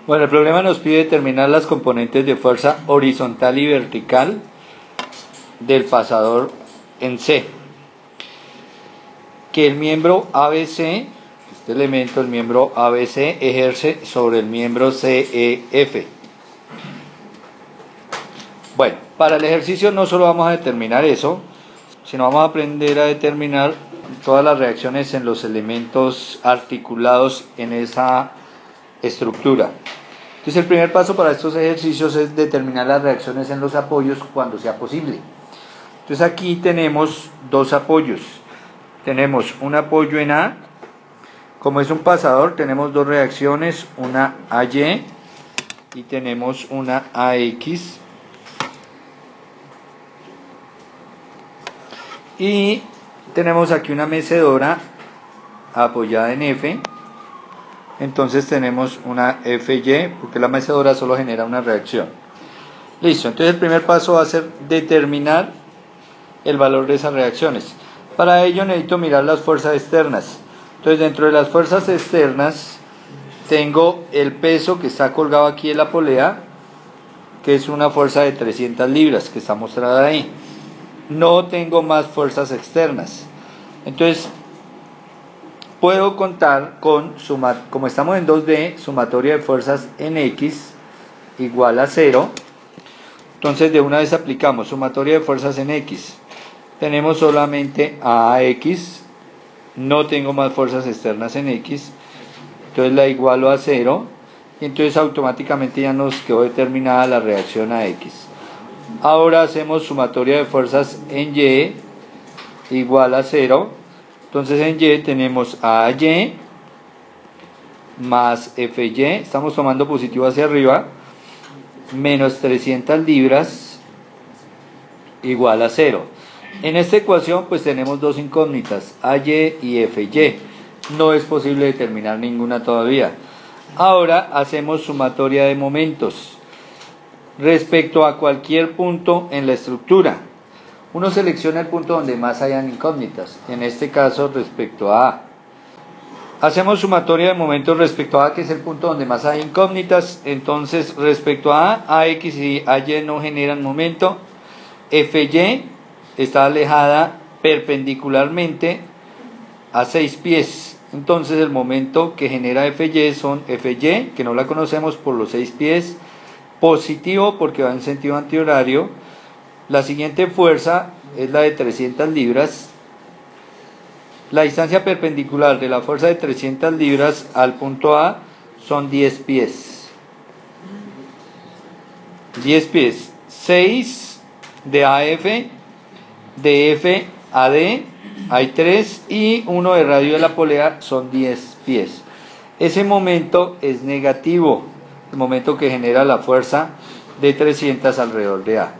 Bueno, el problema nos pide determinar las componentes de fuerza horizontal y vertical del pasador en C. Que el miembro ABC, este elemento, el miembro ABC, ejerce sobre el miembro CEF. Bueno, para el ejercicio no solo vamos a determinar eso, sino vamos a aprender a determinar todas las reacciones en los elementos articulados en esa estructura. Entonces el primer paso para estos ejercicios es determinar las reacciones en los apoyos cuando sea posible. Entonces aquí tenemos dos apoyos. Tenemos un apoyo en A. Como es un pasador, tenemos dos reacciones, una AY y tenemos una AX. Y tenemos aquí una mecedora apoyada en F. Entonces tenemos una FY, porque la mecedora solo genera una reacción. Listo, entonces el primer paso va a ser determinar el valor de esas reacciones. Para ello necesito mirar las fuerzas externas. Entonces dentro de las fuerzas externas tengo el peso que está colgado aquí en la polea, que es una fuerza de 300 libras que está mostrada ahí. No tengo más fuerzas externas. Entonces puedo contar con, como estamos en 2D, sumatoria de fuerzas en X igual a 0. Entonces de una vez aplicamos sumatoria de fuerzas en X. Tenemos solamente a AX, no tengo más fuerzas externas en X, entonces la igualo a 0, y entonces automáticamente ya nos quedó determinada la reacción a X. Ahora hacemos sumatoria de fuerzas en Y igual a 0. Entonces en Y tenemos AY más FY, estamos tomando positivo hacia arriba, menos 300 libras igual a 0. En esta ecuación pues tenemos dos incógnitas, AY y FY. No es posible determinar ninguna todavía. Ahora hacemos sumatoria de momentos respecto a cualquier punto en la estructura. Uno selecciona el punto donde más hayan incógnitas, en este caso respecto a A. Hacemos sumatoria de momentos respecto a A, que es el punto donde más hay incógnitas. Entonces respecto a A, AX y AY no generan momento. FY está alejada perpendicularmente a 6 pies. Entonces el momento que genera FY son FY, que no la conocemos por los 6 pies, positivo porque va en sentido antihorario. La siguiente fuerza es la de 300 libras. La distancia perpendicular de la fuerza de 300 libras al punto A son 10 pies. 10 pies. 6 de AF, de F a D hay 3 y 1 de radio de la polea son 10 pies. Ese momento es negativo, el momento que genera la fuerza de 300 alrededor de A.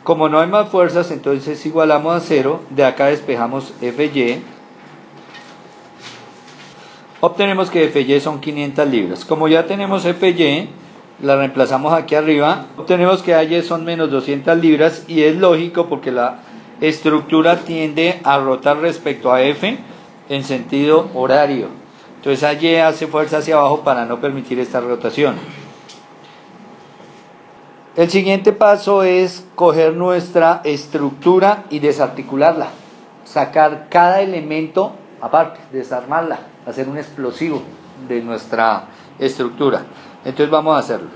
Como no hay más fuerzas, entonces igualamos a 0, de acá despejamos FY, obtenemos que FY son 500 libras. Como ya tenemos FY, la reemplazamos aquí arriba, obtenemos que AY son menos 200 libras, y es lógico porque la estructura tiende a rotar respecto a F en sentido horario. Entonces AY hace fuerza hacia abajo para no permitir esta rotación. El siguiente paso es coger nuestra estructura y desarticularla, sacar cada elemento aparte, desarmarla, hacer un explosivo de nuestra estructura. Entonces vamos a hacerlo.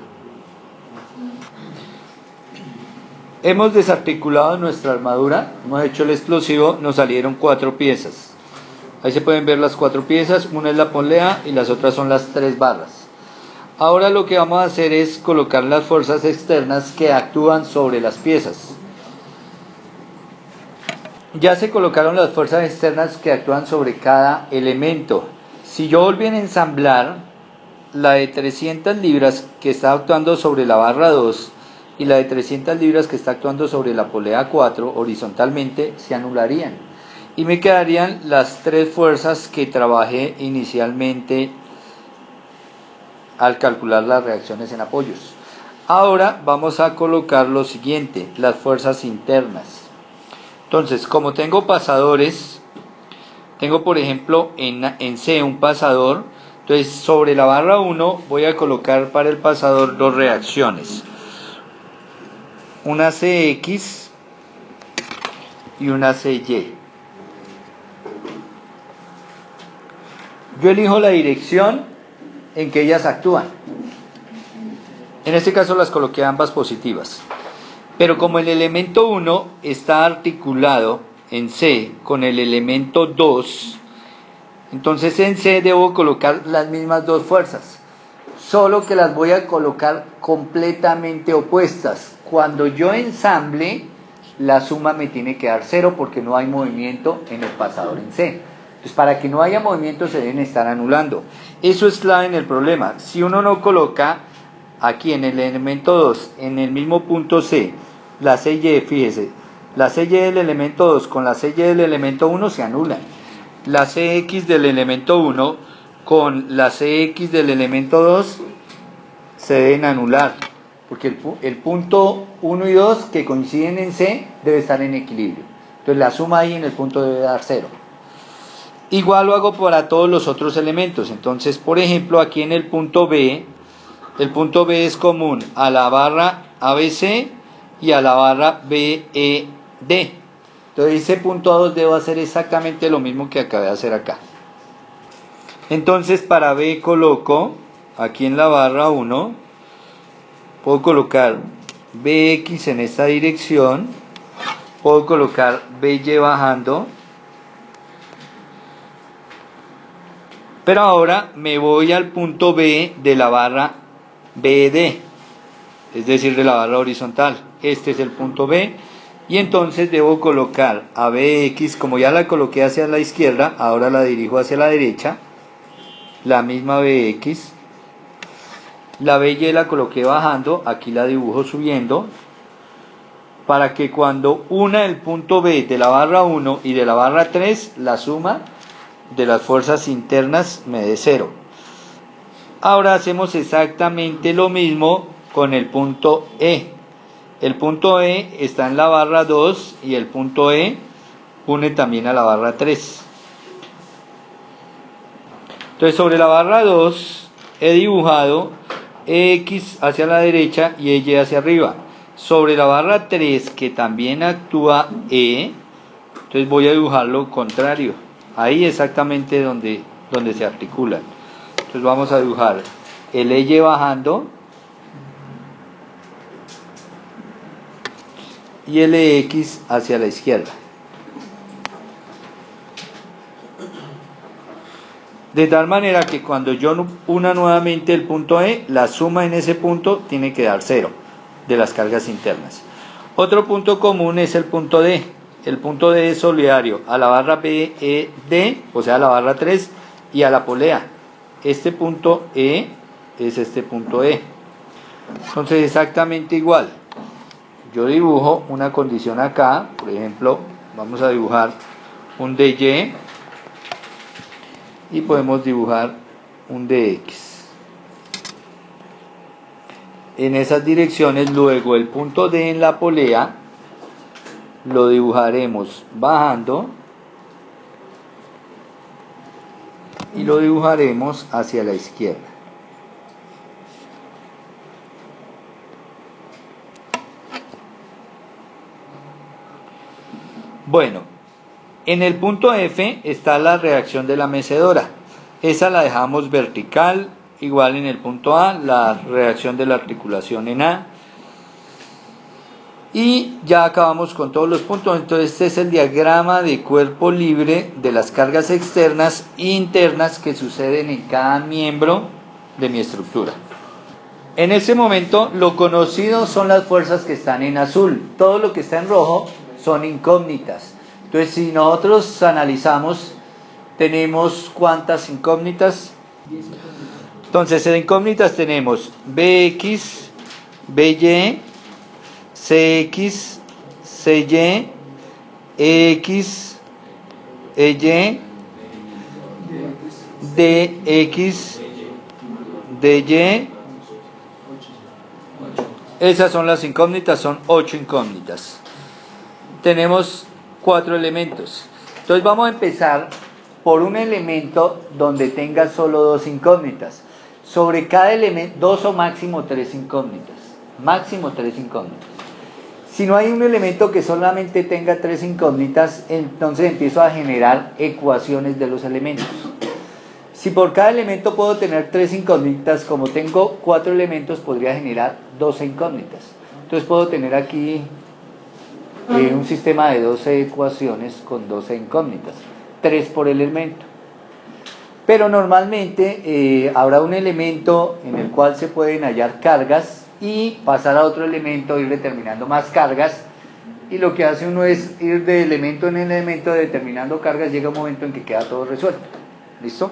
Hemos desarticulado nuestra armadura, hemos hecho el explosivo, nos salieron 4 piezas. Ahí se pueden ver las 4 piezas, una es la polea y las otras son las 3 barras. Ahora lo que vamos a hacer es colocar las fuerzas externas que actúan sobre las piezas. Ya se colocaron las fuerzas externas que actúan sobre cada elemento. Si yo volviera a ensamblar, la de 300 libras que está actuando sobre la barra 2 y la de 300 libras que está actuando sobre la polea 4 horizontalmente se anularían. Y me quedarían las 3 fuerzas que trabajé inicialmente al calcular las reacciones en apoyos. Ahora vamos a colocar lo siguiente, las fuerzas internas. Entonces, como tengo pasadores, tengo por ejemplo en C un pasador, Entonces, sobre la barra 1 voy a colocar para el pasador dos reacciones. Una CX y una CY. Yo elijo la dirección en que ellas actúan. En este caso las coloqué ambas positivas. Pero como el elemento 1 está articulado en C con el elemento 2, entonces en C debo colocar las mismas dos fuerzas, solo que las voy a colocar completamente opuestas. Cuando yo ensamble, la suma me tiene que dar 0 porque no hay movimiento en el pasador en C. Entonces, para que no haya movimiento se deben estar anulando. Eso es clave en el problema. Si uno no coloca aquí en el elemento 2, en el mismo punto C, la CY, fíjese, la CY del elemento 2 con la CY del elemento 1 se anulan. La CX del elemento 1 con la CX del elemento 2 se deben anular, porque el punto 1 y 2 que coinciden en C debe estar en equilibrio. Entonces la suma ahí en el punto debe dar 0. Igual lo hago para todos los otros elementos. Entonces, por ejemplo, aquí en el punto B es común a la barra ABC y a la barra BED. Entonces, ese punto 2 debo hacer exactamente lo mismo que acabé de hacer acá. Entonces, para B coloco, aquí en la barra 1, puedo colocar BX en esta dirección, puedo colocar BY bajando, pero ahora me voy al punto B de la barra BD, es decir, de la barra horizontal. Este es el punto B, y entonces debo colocar a BX, como ya la coloqué hacia la izquierda, ahora la dirijo hacia la derecha, la misma BX. La BY la coloqué bajando, aquí la dibujo subiendo, para que cuando una el punto B de la barra 1 y de la barra 3, la suma de las fuerzas internas me dé 0. Ahora hacemos exactamente lo mismo con el punto E. El punto E está en la barra 2 y el punto E une también a la barra 3. Entonces, sobre la barra 2 he dibujado X hacia la derecha y Y hacia arriba. Sobre la barra 3, que también actúa E, entonces voy a dibujar lo contrario. Ahí exactamente donde se articulan. Entonces vamos a dibujar el Y bajando y el X hacia la izquierda. De tal manera que cuando yo una nuevamente el punto E, la suma en ese punto tiene que dar 0 de las cargas internas. Otro punto común es el punto D. El punto D es solidario a la barra BED, o sea a la barra 3, y a la polea. Este punto E es este punto E. Entonces exactamente igual. Yo dibujo una condición acá, por ejemplo, vamos a dibujar un DY y podemos dibujar un DX. En esas direcciones, luego el punto D en la polea lo dibujaremos bajando y lo dibujaremos hacia la izquierda. Bueno, en el punto F está la reacción de la mecedora. Esa la dejamos vertical, igual en el punto A, la reacción de la articulación en A. Y ya acabamos con todos los puntos. Entonces este es el diagrama de cuerpo libre de las cargas externas e internas que suceden en cada miembro de mi estructura. En este momento lo conocido son las fuerzas que están en azul. Todo lo que está en rojo son incógnitas. Entonces si nosotros analizamos, tenemos ¿cuántas incógnitas? Entonces en incógnitas tenemos BX, BY, CX, CY, EX, EY, DX, DY. Esas son las incógnitas, son 8 incógnitas. Tenemos 4 elementos. Entonces vamos a empezar por un elemento donde tenga solo dos incógnitas. Sobre cada elemento, dos o máximo tres incógnitas. Máximo tres incógnitas. Si no hay un elemento que solamente tenga tres incógnitas, entonces empiezo a generar ecuaciones de los elementos. Si por cada elemento puedo tener tres incógnitas, como tengo cuatro elementos, podría generar 12 incógnitas. Entonces puedo tener aquí un sistema de 12 ecuaciones con 12 incógnitas, 3 por elemento. Pero normalmente habrá un elemento en el cual se pueden hallar cargas y pasar a otro elemento, ir determinando más cargas, y lo que hace uno es ir de elemento en elemento determinando cargas. Llega un momento en que queda todo resuelto. ¿Listo?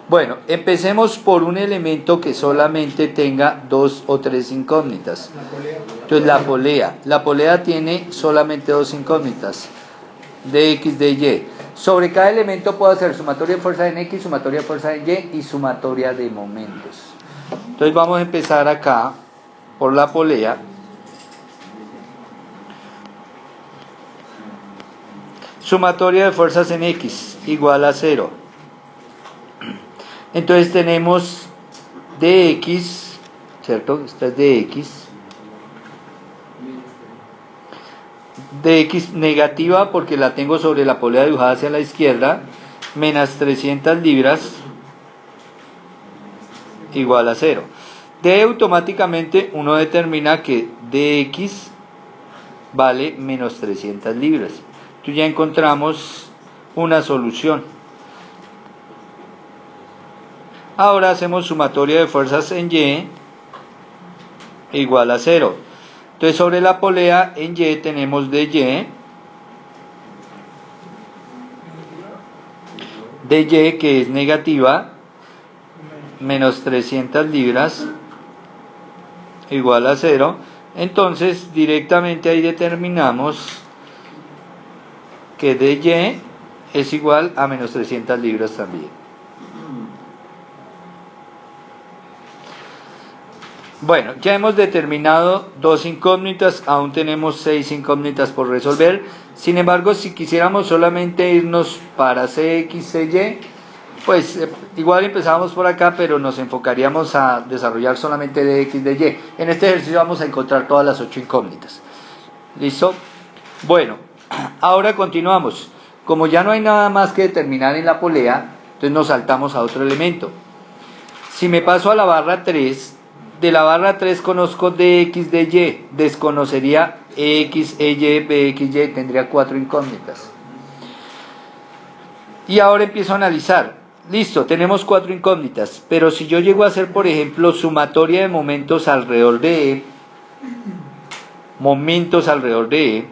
Bueno, empecemos por un elemento que solamente tenga dos o tres incógnitas. Entonces la polea tiene solamente dos incógnitas, dx, dy. Sobre cada elemento puedo hacer sumatoria de fuerza en x, sumatoria de fuerza en y y sumatoria de momentos. Entonces vamos a empezar acá por la polea. Sumatoria de fuerzas en x igual a 0. Entonces tenemos dx, ¿cierto? Esta es dx negativa porque la tengo sobre la polea dibujada hacia la izquierda, menos 300 libras igual a 0. De automáticamente uno determina que dx vale menos 300 libras. Entonces ya encontramos una solución. Ahora hacemos sumatoria de fuerzas en y igual a 0. Entonces sobre la polea en y tenemos dy que es negativa, menos 300 libras igual a 0. Entonces directamente ahí determinamos que dy es igual a menos 300 libras también. Bueno, ya hemos determinado dos incógnitas, aún tenemos 6 incógnitas por resolver. Sin embargo, si quisiéramos solamente irnos para cx, cy, pues igual empezamos por acá, pero nos enfocaríamos a desarrollar solamente dx, dy. En este ejercicio vamos a encontrar todas las 8 incógnitas. ¿Listo? Bueno, ahora continuamos. Como ya no hay nada más que determinar en la polea, entonces nos saltamos a otro elemento. Si me paso a la barra 3, de la barra 3 conozco dx, dy, desconocería x, y, bx, y, tendría 4 incógnitas. Y ahora empiezo a analizar. Listo, tenemos 4 incógnitas, pero si yo llego a hacer, por ejemplo, sumatoria de momentos alrededor de E,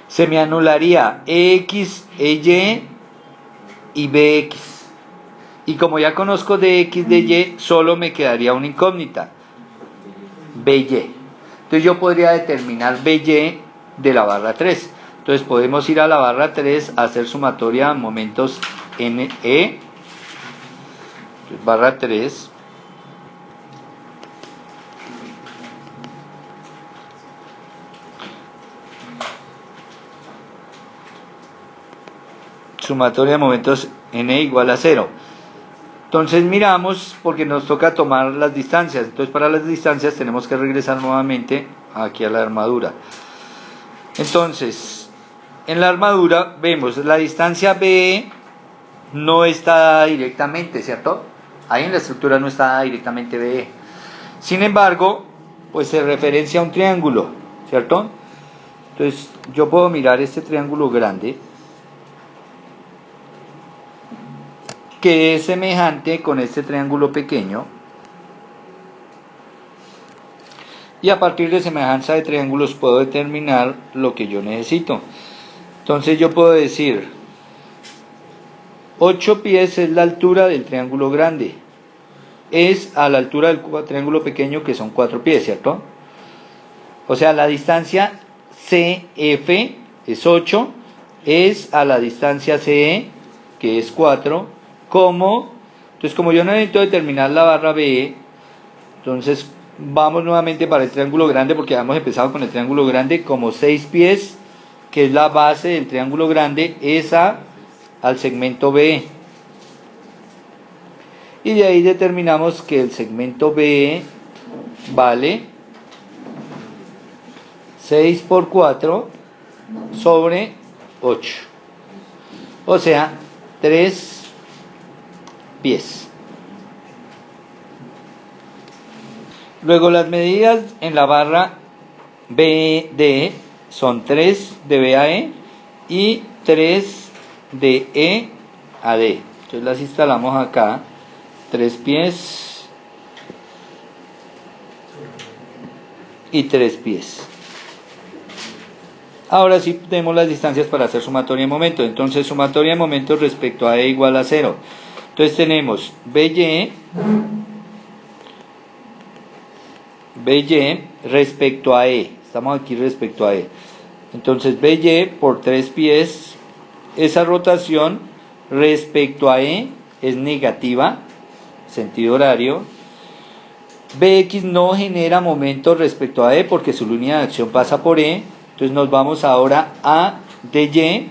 se me anularía EX, EY y BX. Y como ya conozco dx, dy, solo me quedaría una incógnita, by. Entonces yo podría determinar by de la barra 3. Entonces podemos ir a la barra 3 a hacer sumatoria de momentos en E. Entonces, barra 3. Sumatoria de momentos en E igual a 0. Entonces miramos, porque nos toca tomar las distancias. Entonces para las distancias tenemos que regresar nuevamente aquí a la armadura. Entonces, en la armadura vemos la distancia BE no está dada directamente, ¿cierto? Ahí en la estructura no está dada directamente BE. Sin embargo, pues se referencia a un triángulo, ¿cierto? Entonces yo puedo mirar este triángulo grande, que es semejante con este triángulo pequeño, y a partir de semejanza de triángulos puedo determinar lo que yo necesito. Entonces yo puedo decir 8 pies es la altura del triángulo grande, es a la altura del triángulo pequeño, que son 4 pies, ¿cierto? O sea, la distancia CF es 8, es a la distancia CE, que es 4, entonces como yo necesito determinar la barra BE, entonces vamos nuevamente para el triángulo grande, porque habíamos empezado con el triángulo grande, como 6 pies, que es la base del triángulo grande, esa al segmento BE. Y de ahí determinamos que el segmento BE vale 6 por 4 sobre 8. O sea, 3 pies. Luego las medidas en la barra BD son 3 de B a E y 3 de E a D. Entonces las instalamos acá. 3 pies y 3 pies. Ahora sí tenemos las distancias para hacer sumatoria de momentos. Entonces sumatoria de momentos respecto a E igual a 0. Entonces tenemos BY respecto a E. Estamos aquí respecto a E. Entonces BY por 3 pies, esa rotación respecto a E es negativa, sentido horario. BX no genera momento respecto a E porque su línea de acción pasa por E. Entonces nos vamos ahora a DY,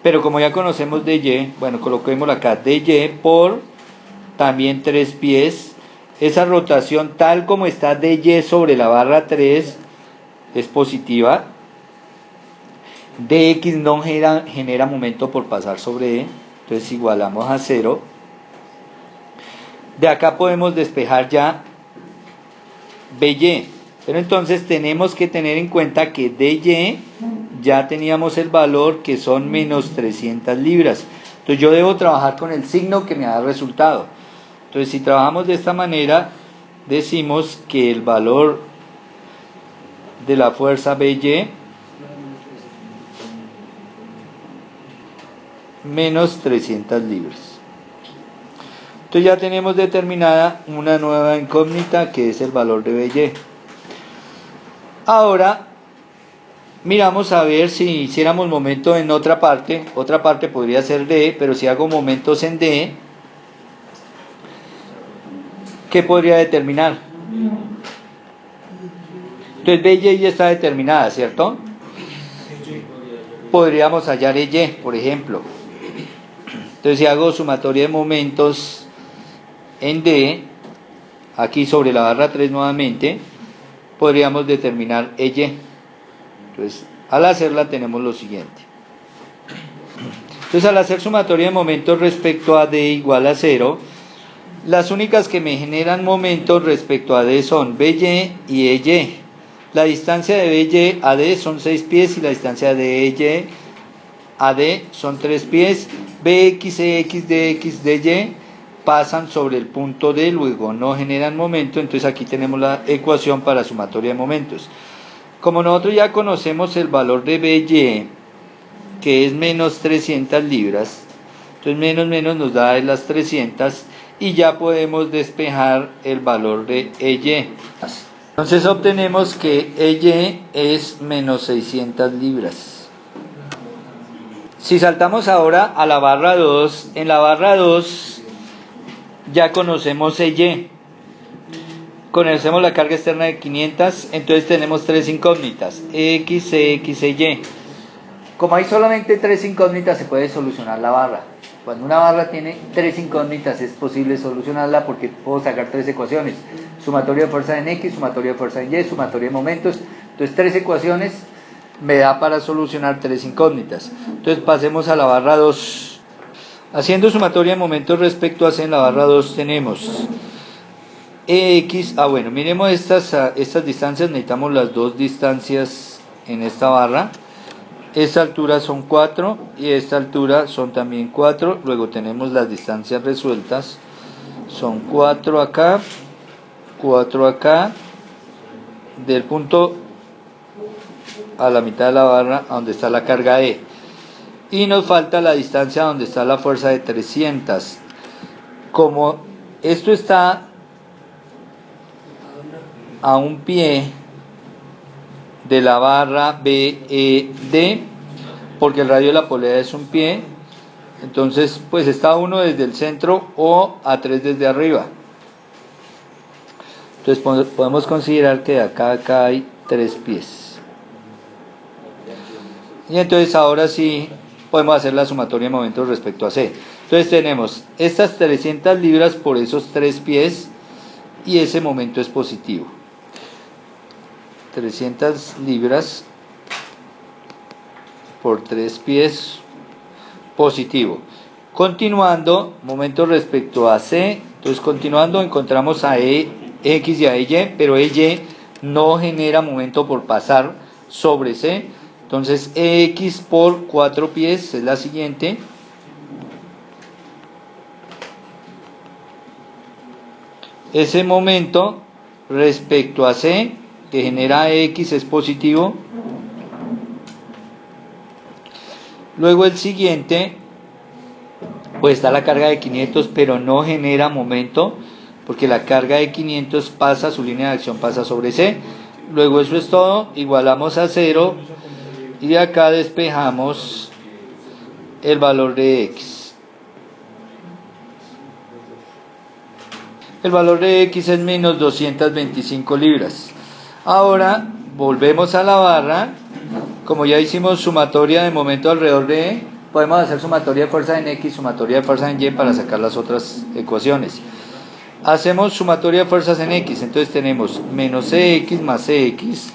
pero como ya conocemos DY, bueno, coloquémoslo acá, DY por también 3 pies. Esa rotación tal como está DY sobre la barra 3 es positiva. DX no genera momento por pasar sobre E, entonces igualamos a 0. De acá podemos despejar ya BY, pero entonces tenemos que tener en cuenta que DY ya teníamos el valor que son menos 300 libras. Entonces yo debo trabajar con el signo que me da resultado. Entonces si trabajamos de esta manera, decimos que el valor de la fuerza BY menos 300 libras. Entonces ya tenemos determinada una nueva incógnita que es el valor de BY. Ahora miramos a ver si hiciéramos momento en otra parte podría ser D, pero si hago momentos en D, ¿qué podría determinar? Entonces BY ya está determinada, ¿cierto? Podríamos hallar EY, por ejemplo. Entonces si hago sumatoria de momentos en D, aquí sobre la barra 3 nuevamente, podríamos determinar EY. Entonces al hacerla tenemos lo siguiente. Entonces al hacer sumatoria de momentos respecto a D igual a 0, las únicas que me generan momentos respecto a D son BY y EY. La distancia de BY a D son 6 pies y la distancia de EY a D son 3 pies. BX, EX, DX, DY pasan sobre el punto D, luego no generan momento. Entonces aquí tenemos la ecuación para sumatoria de momentos. Como nosotros ya conocemos el valor de BY, que es menos 300 libras, entonces menos nos da las 300 y ya podemos despejar el valor de EY. Entonces obtenemos que EY es menos 600 libras. Si saltamos ahora a la barra 2, en la barra 2 ya conocemos EY. Conocemos la carga externa de 500, entonces tenemos 3 incógnitas, X, CX, EY. Como hay solamente 3 incógnitas, se puede solucionar la barra. Cuando una barra tiene 3 incógnitas, es posible solucionarla porque puedo sacar 3 ecuaciones. Sumatoria de fuerza en X, sumatoria de fuerza en Y, sumatoria de momentos. Entonces 3 ecuaciones me da para solucionar 3 incógnitas. Entonces pasemos a la barra 2. Haciendo sumatoria de momentos respecto a C, en la barra 2 tenemos EX. Bueno, miremos estas distancias. Necesitamos las dos distancias en esta barra. Esta altura son 4 y esta altura son también 4. Luego tenemos las distancias resueltas. Son 4 acá, 4 acá, del punto a la mitad de la barra a donde está la carga E. Y nos falta la distancia donde está la fuerza de 300. Como esto está a un pie de la barra BED, porque el radio de la polea es un pie, entonces pues está a 1 desde el centro o a 3 desde arriba. Entonces podemos considerar que de acá a acá hay 3 pies. Y entonces ahora sí podemos hacer la sumatoria de momentos respecto a C. Entonces tenemos estas 300 libras por esos 3 pies y ese momento es positivo. 300 libras por 3 pies positivo. Continuando, momento respecto a C, entonces continuando encontramos a X y a Y, pero Y no genera momento por pasar sobre C. Entonces X por 4 pies es la siguiente. Ese momento respecto a C que genera X es positivo. Luego el siguiente, pues está la carga de 500, pero no genera momento, porque la carga de 500 pasa, su línea de acción pasa sobre C. Luego eso es todo, igualamos a 0, y de acá despejamos el valor de X. El valor de X es menos 225 libras. Ahora volvemos a la barra. Como ya hicimos sumatoria de momento alrededor de E, podemos hacer sumatoria de fuerza en X, sumatoria de fuerza en Y para sacar las otras ecuaciones. Hacemos sumatoria de fuerzas en X, entonces tenemos menos CX más CX.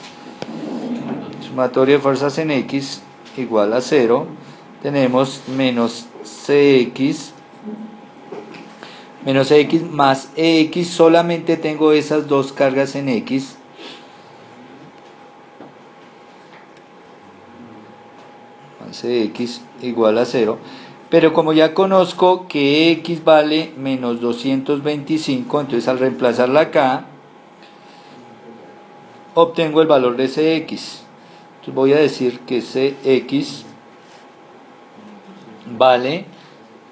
Sumatoria de fuerzas en X igual a 0. Tenemos menos CX más EX, solamente tengo esas dos cargas en X. X igual a 0, pero como ya conozco que X vale menos 225, entonces al reemplazarla acá obtengo el valor de CX. Entonces voy a decir que CX vale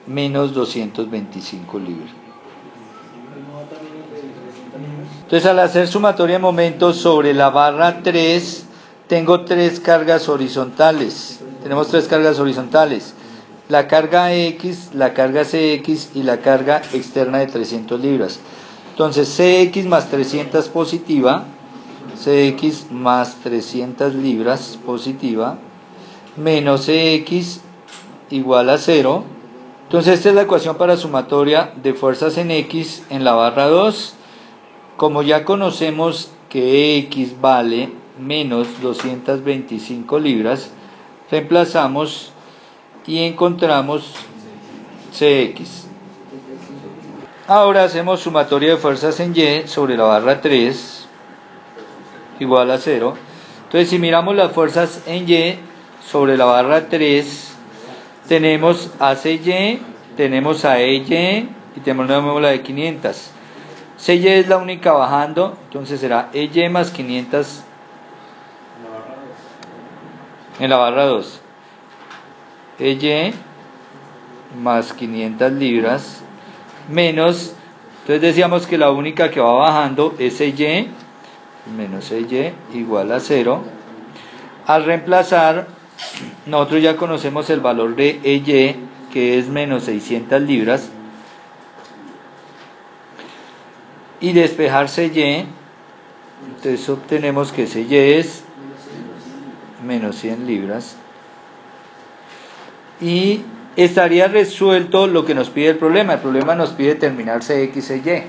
menos 225 libras. Entonces al hacer sumatoria de momentos sobre la barra 3 tengo 3 cargas horizontales. Tenemos 3 cargas horizontales, la carga X, la carga CX y la carga externa de 300 libras. Entonces CX más 300 positiva, CX más 300 libras positiva, menos CX igual a 0. Entonces esta es la ecuación para sumatoria de fuerzas en X en la barra 2. Como ya conocemos que X vale menos 225 libras, reemplazamos y encontramos CX. Ahora hacemos sumatoria de fuerzas en Y sobre la barra 3 igual a 0. Entonces si miramos las fuerzas en Y sobre la barra 3, tenemos a CY, tenemos a EY y tenemos nuevamente la de 500. CY es la única bajando, entonces será EY más 500 en la barra 2. EY más 500 libras menos, entonces decíamos que la única que va bajando es EY, menos EY igual a 0. Al reemplazar, nosotros ya conocemos el valor de EY, que es menos 600 libras, y despejar CY, entonces obtenemos que CY es menos 100 libras, y estaría resuelto lo que nos pide el problema. El problema nos pide determinar CX y Y.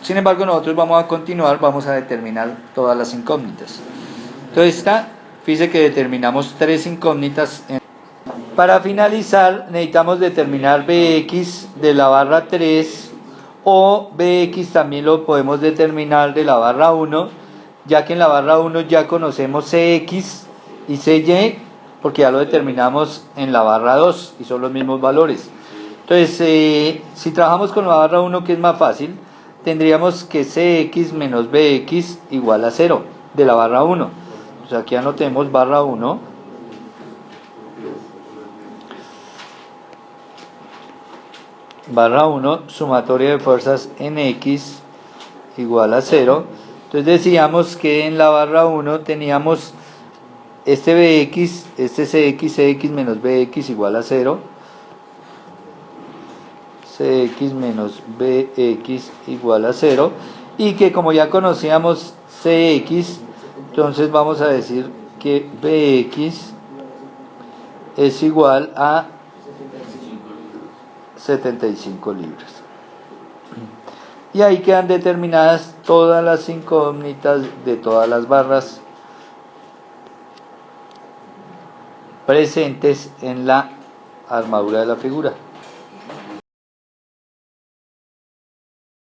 Sin embargo, nosotros vamos a continuar, vamos a determinar todas las incógnitas. Entonces fíjese que determinamos 3 incógnitas. Para finalizar, necesitamos determinar Bx de la barra 3, o Bx también lo podemos determinar de la barra 1, ya que en la barra 1 ya conocemos Cx y Cy, porque ya lo determinamos en la barra 2 y son los mismos valores. Entonces, si trabajamos con la barra 1, que es más fácil, tendríamos que Cx menos Bx igual a 0 de la barra 1. Pues aquí anotemos barra 1. Barra 1, sumatoria de fuerzas en X igual a 0. Entonces decíamos que en la barra 1 teníamos este Bx, este Cx menos Bx igual a 0. Cx menos Bx igual a 0. Y que como ya conocíamos Cx, entonces vamos a decir que Bx es igual a 75 libras. Y ahí quedan determinadas todas las incógnitas de todas las barras presentes en la armadura de la figura.